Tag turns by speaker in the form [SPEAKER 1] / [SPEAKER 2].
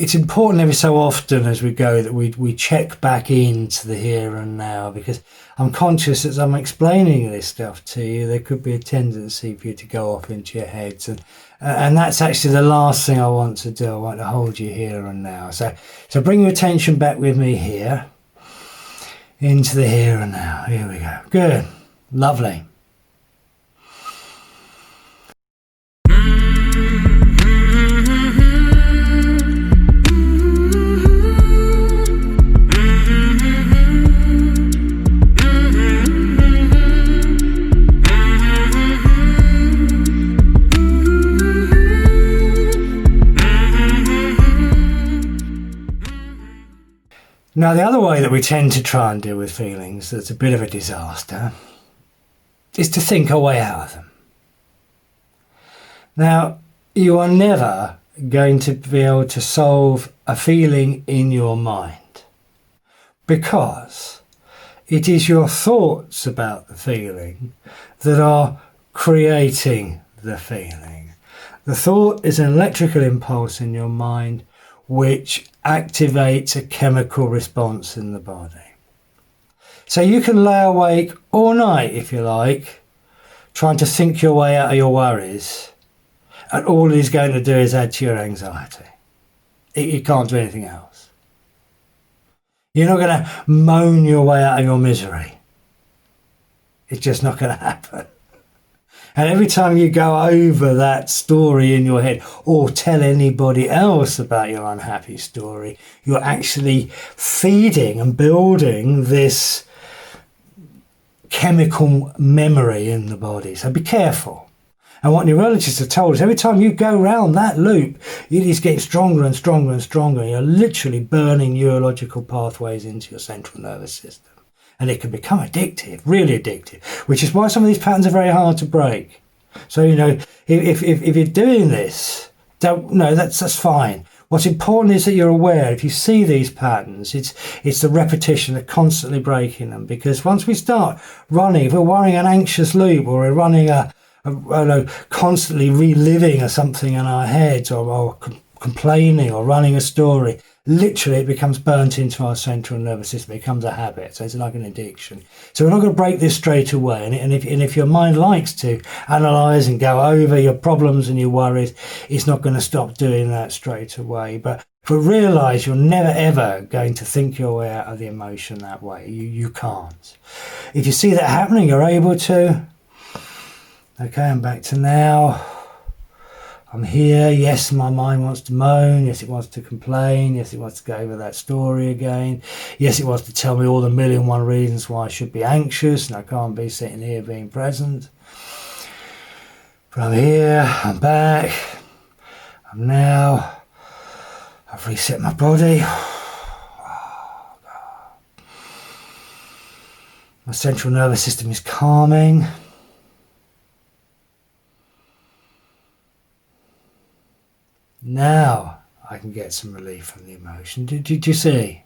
[SPEAKER 1] it's important every so often as we go that we check back into the here and now, because I'm conscious as I'm explaining this stuff to you, there could be a tendency for you to go off into your heads, and that's actually the last thing I want to do. I want to hold you here and now. So bring your attention back with me here, into the here and now. Here we go. Good. Lovely. Now, the other way that we tend to try and deal with feelings that's a bit of a disaster is to think our way out of them. Now, you are never going to be able to solve a feeling in your mind, because it is your thoughts about the feeling that are creating the feeling. The thought is an electrical impulse in your mind which activates a chemical response in the body. So you can lay awake all night, if you like, trying to think your way out of your worries, and all it is going to do is add to your anxiety. You can't do anything else. You're not going to moan your way out of your misery. It's just not going to happen. And every time you go over that story in your head or tell anybody else about your unhappy story, you're actually feeding and building this chemical memory in the body. So be careful. And what neurologists have told us, every time you go round that loop, it is getting stronger and stronger and stronger. You're literally burning neurological pathways into your central nervous system. And it can become addictive, really addictive, which is why some of these patterns are very hard to break. So, if you're doing this, that's fine. What's important is that you're aware. If you see these patterns, it's the repetition of constantly breaking them. Because once we start running, if we're running an anxious loop, or we're running constantly reliving something in our heads, or complaining, or running a story, literally it becomes burnt into our central nervous system. It becomes a habit. So it's like an addiction. So we're not going to break this straight away. And if your mind likes to analyze and go over your problems and your worries, it's not going to stop doing that straight away. But realize you're never ever going to think your way out of the emotion that way. You can't. If you see that happening, you're able to. Okay, I'm back to now. I'm here. Yes, my mind wants to moan. Yes, it wants to complain. Yes, it wants to go over that story again. Yes, it wants to tell me all the 1,000,001 reasons why I should be anxious and I can't be sitting here being present. But I'm here. I'm back. I'm now. I've reset my body. Oh, God. My central nervous system is calming. Now I can get some relief from the emotion. Did you see?